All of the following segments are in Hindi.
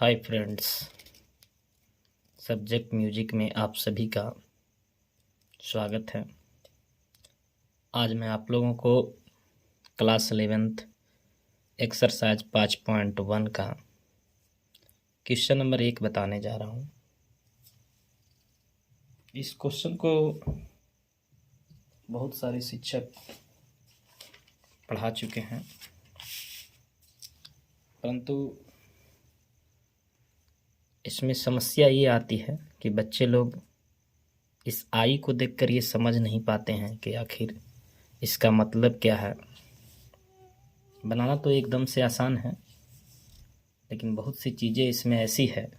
हाय फ्रेंड्स, सब्जेक्ट म्यूजिक में आप सभी का स्वागत है। आज मैं आप लोगों को क्लास 11th एक्सरसाइज 5.1 का क्वेश्चन नंबर 1 बताने जा रहा हूँ। इस क्वेश्चन को बहुत सारे शिक्षक पढ़ा चुके हैं, परंतु इसमें समस्या ये आती है कि बच्चे लोग इस आई को देखकर ये समझ नहीं पाते हैं कि आखिर इसका मतलब क्या है। बनाना तो एकदम से आसान है, लेकिन बहुत सी चीज़ें इसमें ऐसी है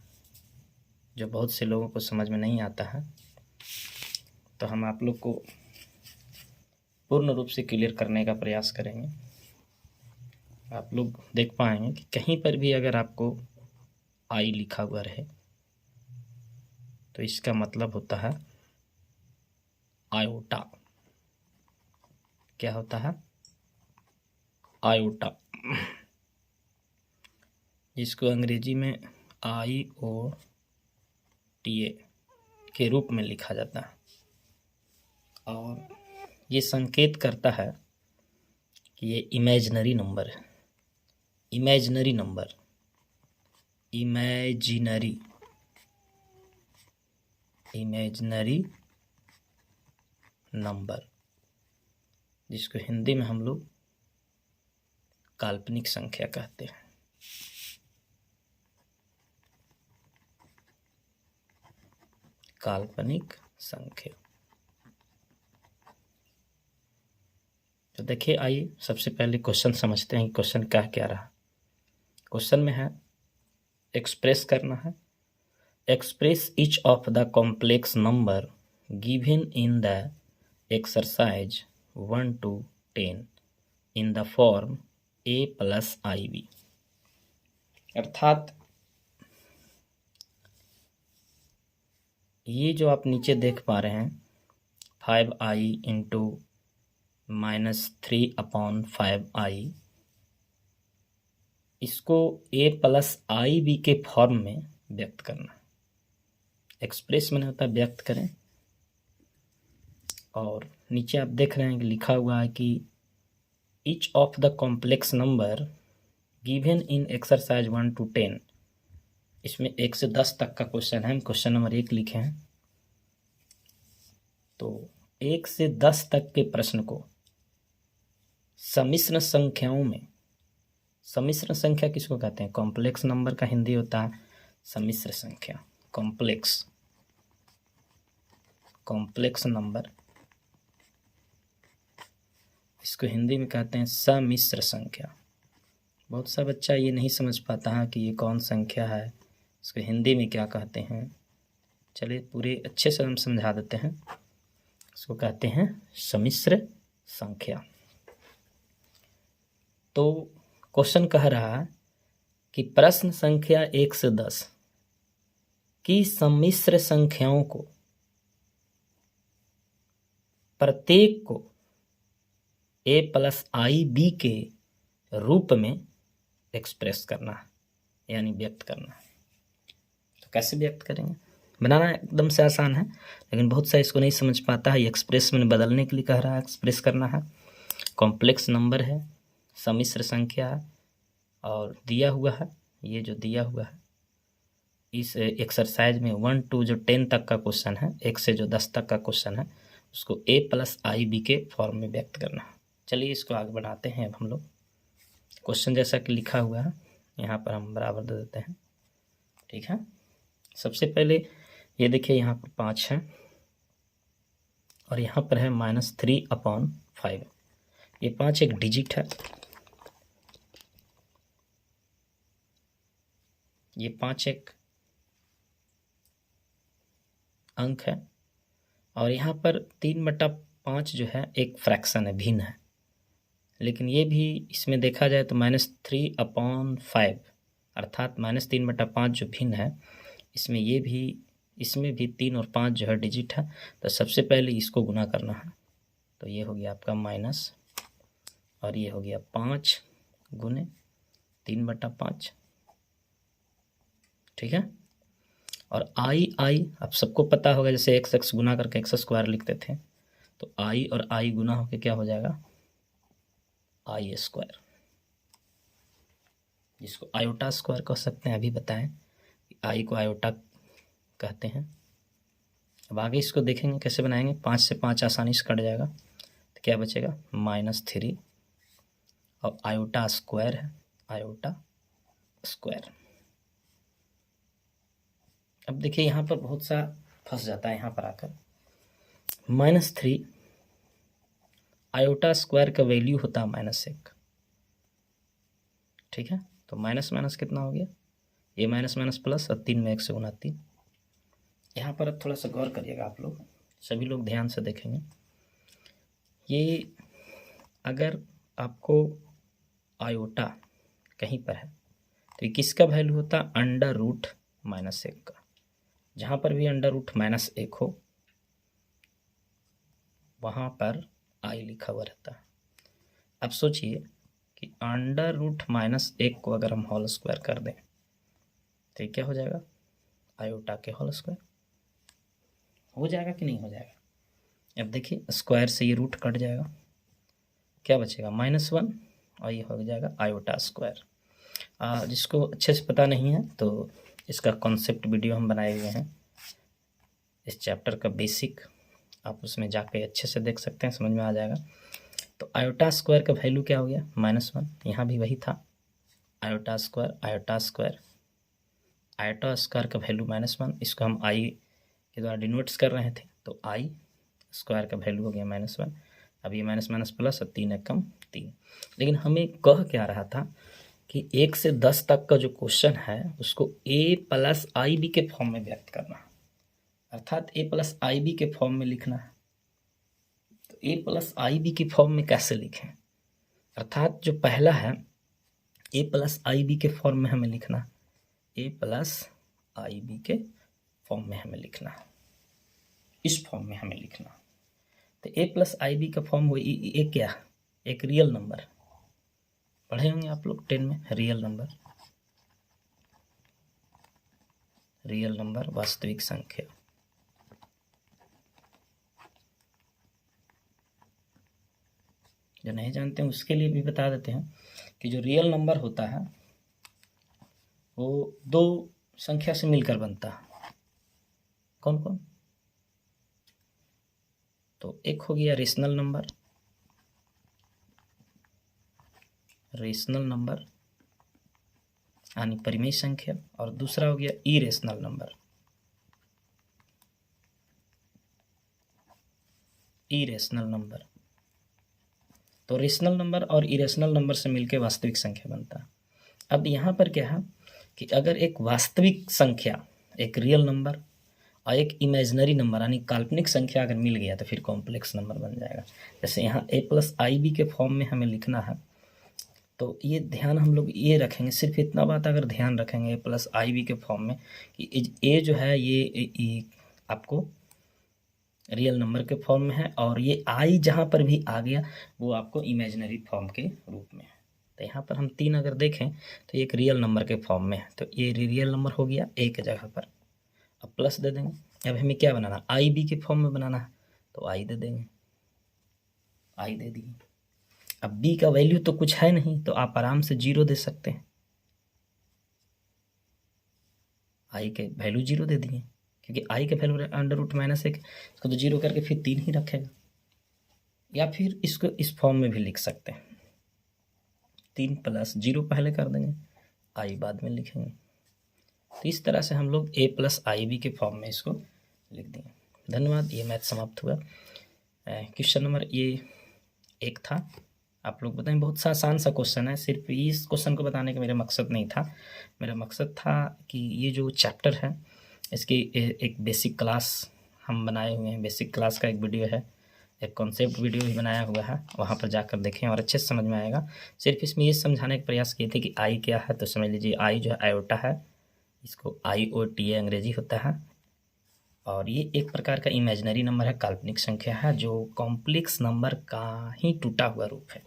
जो बहुत से लोगों को समझ में नहीं आता है। तो हम आप लोग को पूर्ण रूप से क्लियर करने का प्रयास करेंगे। आप लोग देख पाएंगे कि कहीं पर भी अगर आपको आई लिखा हुआ रहे तो इसका मतलब होता है आयोटा। क्या होता है? आयोटा, जिसको अंग्रेजी में IOTA के रूप में लिखा जाता है, और ये संकेत करता है कि ये इमेजिनरी नंबर है। इमेजिनरी नंबर, इमेजिनरी नंबर, जिसको हिंदी में हम लोग काल्पनिक संख्या कहते हैं। काल्पनिक संख्या। तो देखिए, आइए सबसे पहले क्वेश्चन समझते हैं कि क्वेश्चन क्या रहा। क्वेश्चन में है एक्सप्रेस करना है। Express each of the complex number given in the exercise 1 to 10 in the form a + ib। अर्थात ये जो आप नीचे देख पा रहे हैं 5i × -3/5i, इसको a + ib के फॉर्म में व्यक्त करना। एक्सप्रेस मैंने होता है व्यक्त करें, और नीचे आप देख रहे हैं कि लिखा हुआ है कि each of the complex number given in exercise 1 to 10। इसमें 1 से 10 तक का क्वेश्चन है। हम क्वेश्चन नंबर 1 लिखे हैं, तो 1 से 10 तक के प्रश्न को सम्मिश्र संख्याओं में, सम्मिश्र संख्या किसको कहते हैं? कॉम्प्लेक्स नंबर का हिंदी होता है सम्मिश्र संख्या। कॉम्प्लेक्स नंबर, इसको हिंदी में कहते हैं सम्मिश्र संख्या। बहुत सा बच्चा ये नहीं समझ पाता है कि ये कौन संख्या है, इसको हिंदी में क्या कहते हैं। चलिए पूरे अच्छे से हम समझा देते हैं। इसको कहते हैं सम्मिश्र संख्या। तो क्वेश्चन कह रहा है कि प्रश्न संख्या 1 से 10 की सम्मिश्र संख्याओं को, प्रत्येक को a + ib के रूप में एक्सप्रेस करना है, यानी व्यक्त करना है। तो कैसे व्यक्त करेंगे? बनाना एकदम से आसान है, लेकिन बहुत सा इसको नहीं समझ पाता है। ये एक्सप्रेस में बदलने के लिए कह रहा है, एक्सप्रेस करना है। कॉम्प्लेक्स नंबर है, सम्मिश्र संख्या है, और दिया हुआ है, ये जो दिया हुआ है इस एक्सरसाइज में 1 to 10 तक का क्वेश्चन है, 1 से 10 तक का क्वेश्चन है, उसको a + ib के फॉर्म में व्यक्त करना है। चलिए इसको आगे बढ़ाते हैं। अब हम लोग क्वेश्चन जैसा कि लिखा हुआ है यहाँ पर हम बराबर दे देते हैं, ठीक है। सबसे पहले ये देखिए, यहाँ पर 5 है और यहाँ पर है -3/5। ये 5 एक डिजिट है, ये 5 एक अंक है, और यहाँ पर 3/5 जो है एक फ्रैक्शन है, भिन्न है। लेकिन ये भी इसमें देखा जाए तो -3/5 अर्थात -3/5 जो भिन्न है, इसमें इसमें भी 3 और 5 जो है डिजिट है। तो सबसे पहले इसको गुना करना है, तो ये हो गया आपका माइनस, और ये हो गया 5 × 3/5। ठीक है। और आई अब सबको पता होगा, जैसे x गुना करके एक्स स्क्वायर लिखते थे, तो आई और आई गुना होके क्या हो जाएगा, आई स्क्वायर, जिसको आयोटा स्क्वायर कह सकते हैं। अभी बताएं आई को आयोटा कहते हैं। अब आगे इसको देखेंगे कैसे बनाएंगे। 5 से 5 आसानी से कट जाएगा, तो क्या बचेगा -3 और आयोटा स्क्वायर है, आयोटा स्क्वायर। अब देखिए यहाँ पर बहुत सा फंस जाता है। यहाँ पर आकर -3 आयोटा स्क्वायर का वैल्यू होता है -1, ठीक है। तो माइनस माइनस कितना हो गया, ये माइनस माइनस प्लस, और 3 में 1 से गुना 3। यहाँ पर अब थोड़ा सा गौर करिएगा आप लोग, सभी लोग ध्यान से देखेंगे। ये अगर आपको आयोटा कहीं पर है तो ये किसका वैल्यू होता है, √-1 का। जहाँ पर भी √-1 हो वहाँ पर आई लिखा हुआ रहता है। अब सोचिए कि √-1 को अगर हम होल स्क्वायर कर दें तो ये क्या हो जाएगा, आयोटा के होल स्क्वायर हो जाएगा कि नहीं हो जाएगा। अब देखिए स्क्वायर से ये रूट कट जाएगा, क्या बचेगा -1, और ये हो जाएगा आयोटा स्क्वायर। जिसको अच्छे से पता नहीं है तो इसका कॉन्सेप्ट वीडियो हम बनाए हुए हैं, इस चैप्टर का बेसिक, आप उसमें जाके अच्छे से देख सकते हैं, समझ में आ जाएगा। तो आयोटा स्क्वायर का वैल्यू क्या हो गया, -1। यहाँ भी वही था, iota square, iota square, iota square का वैल्यू -1। इसको हम आई के द्वारा डिनोट्स कर रहे थे, तो आई स्क्वायर का वैल्यू हो गया -1। अब ये माइनस माइनस प्लस, और 3 एकम 3। लेकिन हमें कह क्या रहा था कि 1 से 10 तक का जो क्वेश्चन है उसको a+ib के फॉर्म में व्यक्त करना है, अर्थात a+ib के फॉर्म में लिखना है। तो a+ib के फॉर्म में कैसे लिखें, अर्थात जो पहला है a+ib के फॉर्म में हमें लिखना, a+ib के फॉर्म में हमें लिखना है, इस फॉर्म में हमें लिखना। तो a+ib का फॉर्म हो, ये क्या, एक रियल नंबर पढ़े होंगे आप लोग 10 में, रियल नंबर वास्तविक संख्या। जो नहीं जानते हैं उसके लिए भी बता देते हैं कि जो रियल नंबर होता है वो 2 संख्या से मिलकर बनता है। कौन कौन, तो एक हो गया रेशनल नंबर यानी परिमेय संख्या, और दूसरा हो गया इरेशनल नंबर। तो रेशनल नंबर और इरेशनल नंबर से मिलकर वास्तविक संख्या बनता है। अब यहाँ पर क्या है कि अगर एक वास्तविक संख्या, एक रियल नंबर और एक इमेजिनरी नंबर यानी काल्पनिक संख्या अगर मिल गया तो फिर कॉम्प्लेक्स नंबर बन जाएगा। जैसे यहाँ a+ib के फॉर्म में हमें लिखना है, तो ये ध्यान हम लोग ये रखेंगे, सिर्फ इतना बात अगर ध्यान रखेंगे a+ib के फॉर्म में कि ए जो है ये आपको रियल नंबर के फॉर्म में है, और ये आई जहाँ पर भी आ गया वो आपको इमेजिनरी फॉर्म के रूप में है। तो यहाँ पर हम 3 अगर देखें तो एक रियल नंबर के फॉर्म में है, तो ये रियल नंबर हो गया ए के जगह पर। अब प्लस दे देंगे। अब हमें क्या बनाना, आई बी के फॉर्म में बनाना है, तो आई दे देंगे, आई दे दिए। अब बी का वैल्यू तो कुछ है नहीं, तो आप आराम से 0 दे सकते हैं, आई के वैल्यू 0 दे दिए, क्योंकि आई के वैल्यू √-1, इसको तो 0 करके फिर 3 ही रखेगा। या फिर इसको इस फॉर्म में भी लिख सकते हैं, 3 + 0 पहले कर देंगे, आई बाद में लिखेंगे। तो इस तरह से हम लोग a+ib के फॉर्म में इसको लिख देंगे। धन्यवाद, ये मैथ समाप्त हुआ। क्वेश्चन नंबर ये 1 था। आप लोग बताएं, बहुत सा आसान सा क्वेश्चन है, सिर्फ इस क्वेश्चन को बताने का मेरा मकसद नहीं था। मेरा मकसद था कि ये जो चैप्टर है इसकी एक बेसिक क्लास हम बनाए हुए हैं, बेसिक क्लास का एक वीडियो है, एक कॉन्सेप्ट वीडियो भी बनाया हुआ है, वहाँ पर जाकर देखें और अच्छे से समझ में आएगा। सिर्फ इसमें ये समझाने का प्रयास किए थे कि आई क्या है, तो समझ लीजिए आई जो है आयोटा है, इसको IOTA अंग्रेजी होता है, और ये एक प्रकार का इमेजिनरी नंबर है, काल्पनिक संख्या है, जो कॉम्प्लेक्स नंबर का ही टूटा हुआ रूप है।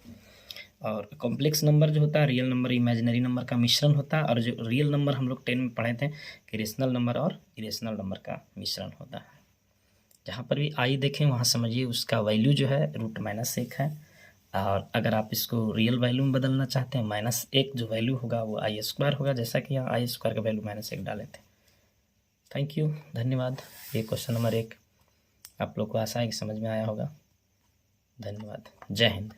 और कॉम्प्लेक्स नंबर जो होता है, रियल नंबर इमेजिनरी नंबर का मिश्रण होता है, और जो रियल नंबर हम लोग 10 में पढ़े थे कि रेशनल नंबर और इरेशनल नंबर का मिश्रण होता है। जहाँ पर भी आई देखें वहाँ समझिए उसका वैल्यू जो है √-1 है, और अगर आप इसको रियल वैल्यू में बदलना चाहते हैं -1 जो वैल्यू होगा वो i² होगा, जैसा कि यहाँ i² का वैल्यू -1 डाले थे। थैंक यू, धन्यवाद। ये क्वेश्चन नंबर 1 आप लोग को आशा है कि समझ में आया होगा। धन्यवाद। जय हिंद।